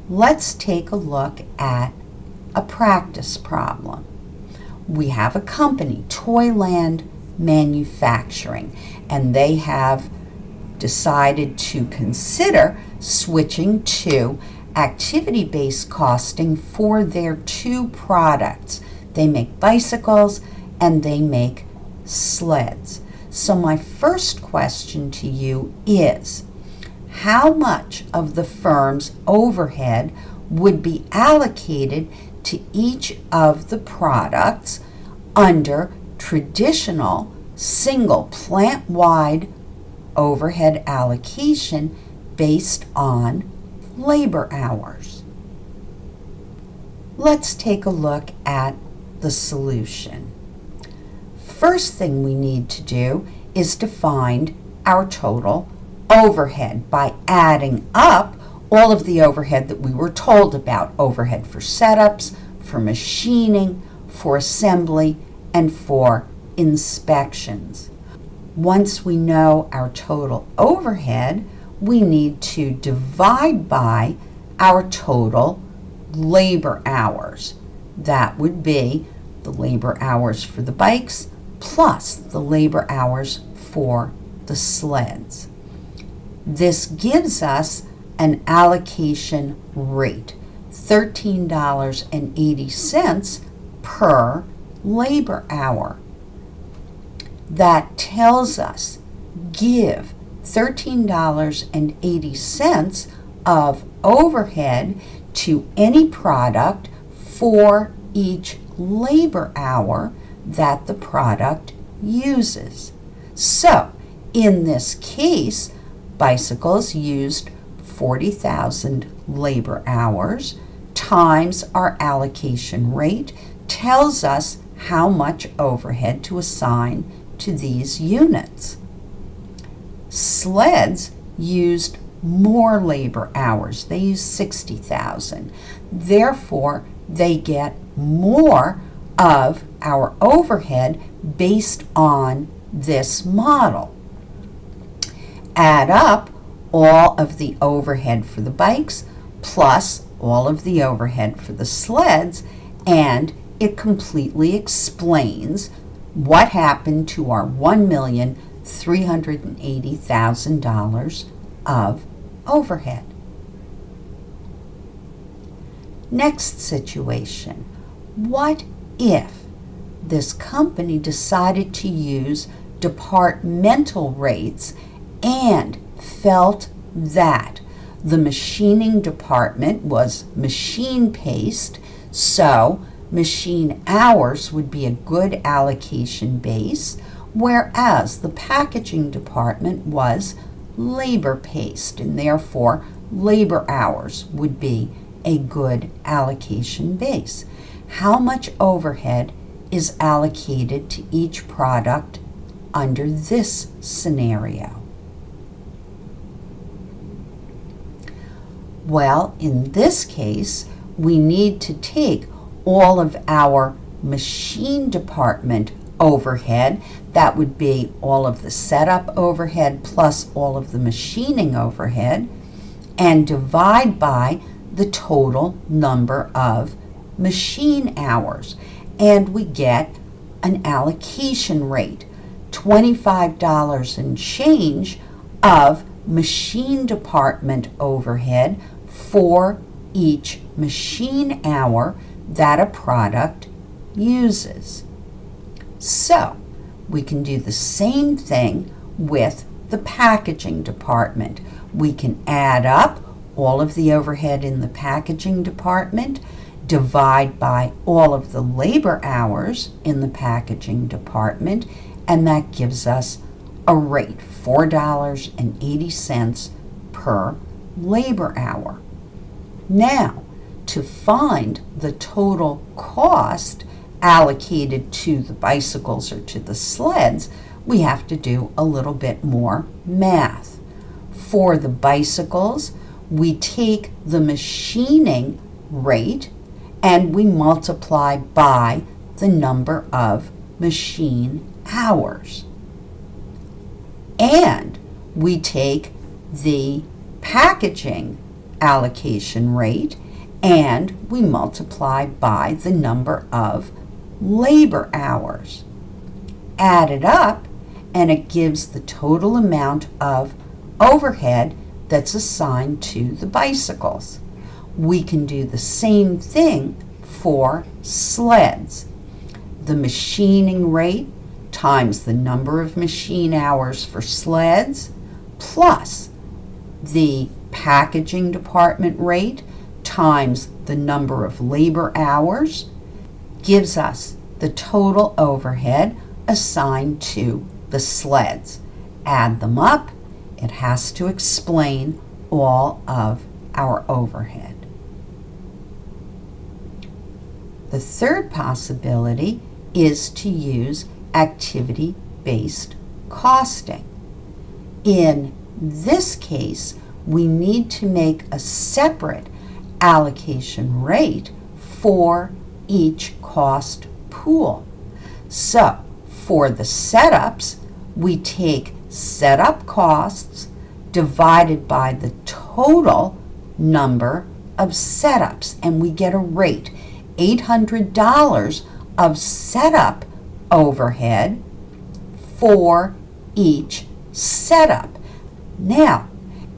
let's take a look at a practice problem. We have a company, Toyland Manufacturing, and they have decided to consider switching to activity-based costing for their two products. They make bicycles and they make sleds. So my first question to you is, how much of the firm's overhead would be allocated to each of the products under traditional single plant-wide overhead allocation based on labor hours? Let's take a look at the solution. First thing we need to do is to find our total overhead by adding up all of the overhead that we were told about. Overhead for setups, for machining, for assembly, and for inspections. Once we know our total overhead, we need to divide by our total labor hours. That would be the labor hours for the bikes plus the labor hours for the sleds. This gives us an allocation rate, $13.80 per labor hour. That tells us give $13.80 of overhead to any product for each labor hour that the product uses. So, in this case, bicycles used 40,000 labor hours times our allocation rate tells us how much overhead to assign to these units. Sleds used more labor hours. They used 60,000. Therefore, they get more of our overhead based on this model. Add up all of the overhead for the bikes plus all of the overhead for the sleds, and it completely explains what happened to our $1,380,000 of overhead. Next situation. What if this company decided to use departmental rates and felt that the machining department was machine-paced, so machine hours would be a good allocation base, whereas the packaging department was labor-paced, and therefore labor hours would be a good allocation base? How much overhead is allocated to each product under this scenario? Well, in this case, we need to take all of our machine department overhead, that would be all of the setup overhead plus all of the machining overhead, and divide by the total number of machine hours. And we get an allocation rate, $25 and change of machine department overhead for each machine hour that a product uses. So, we can do the same thing with the packaging department. We can add up all of the overhead in the packaging department, divide by all of the labor hours in the packaging department, and that gives us a rate, $4.80 per labor hour. Now, to find the total cost allocated to the bicycles or to the sleds, we have to do a little bit more math. For the bicycles, we take the machining rate and we multiply by the number of machine hours. And we take the packaging allocation rate, and we multiply by the number of labor hours. Add it up, and it gives the total amount of overhead that's assigned to the bicycles. We can do the same thing for sleds. The machining rate times the number of machine hours for sleds plus the packaging department rate times the number of labor hours gives us the total overhead assigned to the sleds. Add them up, it has to explain all of our overhead. The third possibility is to use activity-based costing. In this case, we need to make a separate allocation rate for each cost pool. So, for the setups, we take setup costs divided by the total number of setups, and we get a rate, $800 of setup overhead for each setup. Now,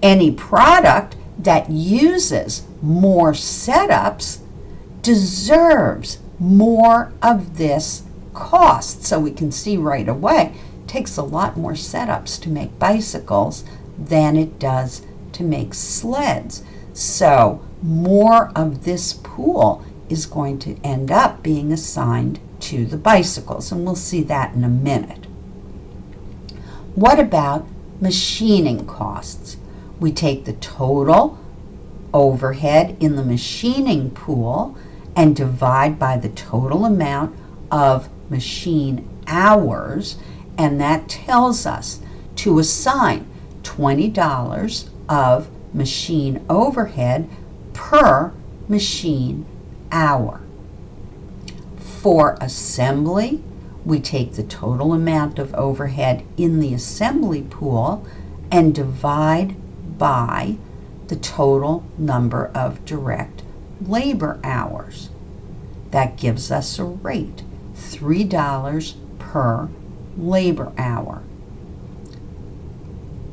any product that uses more setups deserves more of this cost. So we can see right away, it takes a lot more setups to make bicycles than it does to make sleds. So more of this pool is going to end up being assigned to the bicycles, and we'll see that in a minute. What about machining costs? We take the total overhead in the machining pool and divide by the total amount of machine hours, and that tells us to assign $20 of machine overhead per machine hour. For assembly, we take the total amount of overhead in the assembly pool and divide by the total number of direct labor hours. That gives us a rate, $3 per labor hour.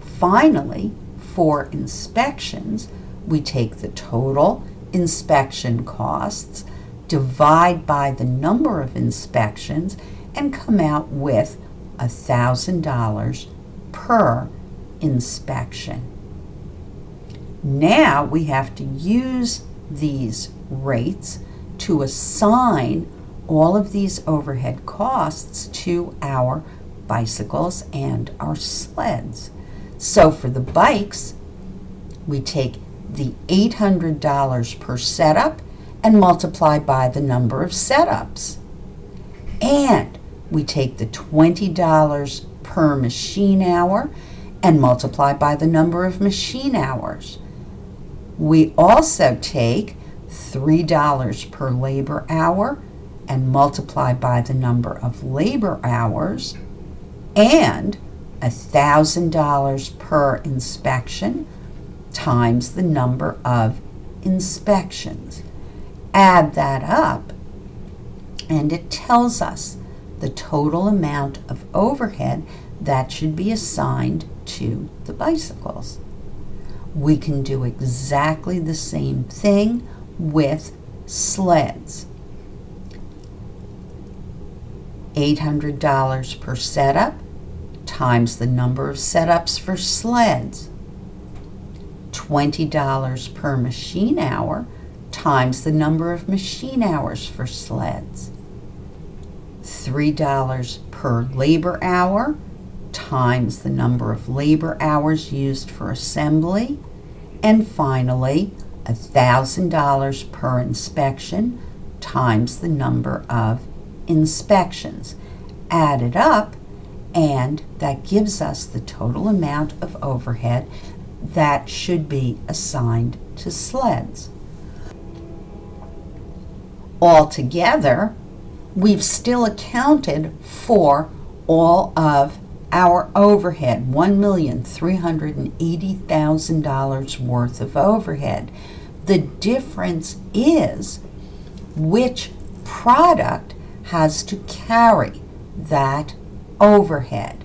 Finally, for inspections, we take the total inspection costs, divide by the number of inspections, and come out with $1,000 per inspection. Now we have to use these rates to assign all of these overhead costs to our bicycles and our sleds. So for the bikes, we take the $800 per setup and multiply by the number of setups. And we take the $20 per machine hour and multiply by the number of machine hours. We also take $3 per labor hour and multiply by the number of labor hours, and $1,000 per inspection times the number of inspections. Add that up, and it tells us the total amount of overhead that should be assigned to the bicycles. We can do exactly the same thing with sleds. $800 per setup times the number of setups for sleds. $20 per machine hour times the number of machine hours for sleds. $3 per labor hour times the number of labor hours used for assembly. And finally, $1,000 per inspection times the number of inspections. Add it up, and that gives us the total amount of overhead that should be assigned to sleds. Altogether, we've still accounted for all of our overhead, $1,380,000 worth of overhead. The difference is which product has to carry that overhead.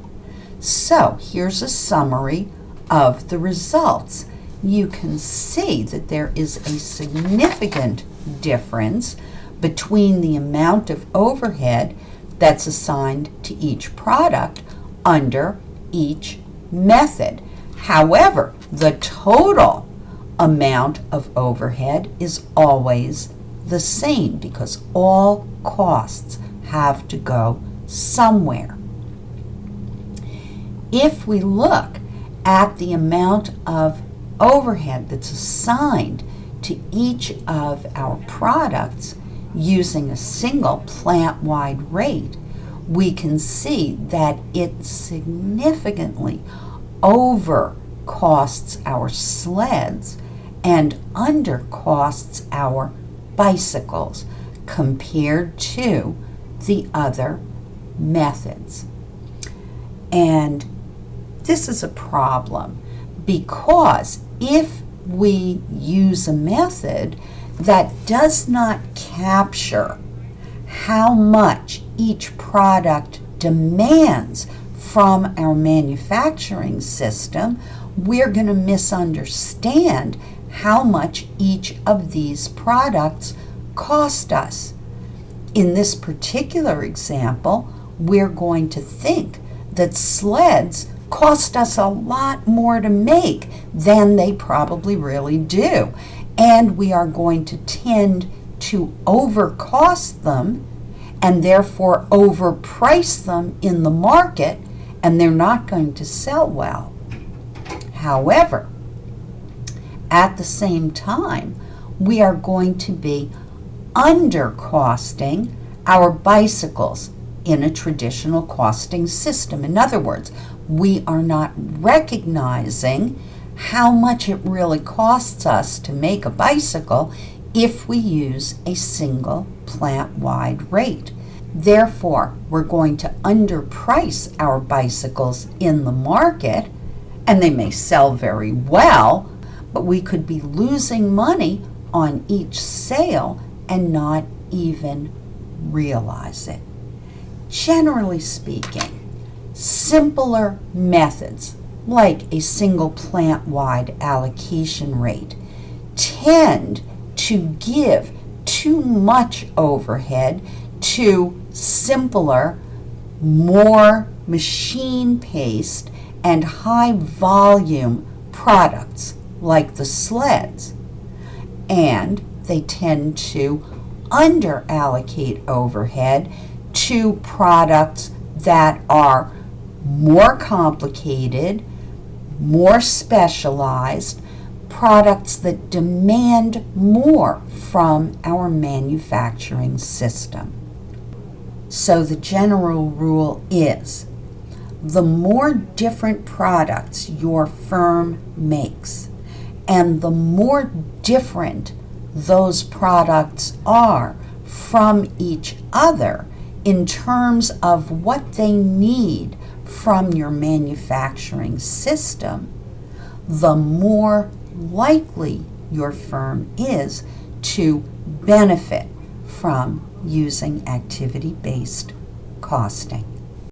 So here's a summary of the results. You can see that there is a significant difference between the amount of overhead that's assigned to each product under each method. However, the total amount of overhead is always the same because all costs have to go somewhere. If we look at the amount of overhead that's assigned to each of our products using a single plant-wide rate, we can see that it significantly over costs our sleds and under costs our bicycles compared to the other methods. And this is a problem because if we use a method that does not capture how much each product demands from our manufacturing system, we're going to misunderstand how much each of these products cost us. In this particular example, we're going to think that sleds cost us a lot more to make than they probably really do. And we are going to tend to overcost them and therefore overprice them in the market, and they're not going to sell well. However, at the same time, we are going to be undercosting our bicycles in a traditional costing system. In other words, we are not recognizing how much it really costs us to make a bicycle if we use a single plant-wide rate. Therefore, we're going to underprice our bicycles in the market, and they may sell very well, but we could be losing money on each sale and not even realize it. Generally speaking, simpler methods like a single plant-wide allocation rate tend to give too much overhead to simpler, more machine-paced and high-volume products like the sleds. And they tend to under-allocate overhead to products that are more complicated, more specialized, products that demand more from our manufacturing system. So the general rule is, the more different products your firm makes, and the more different those products are from each other in terms of what they need from your manufacturing system, the more likely your firm is to benefit from using activity-based costing.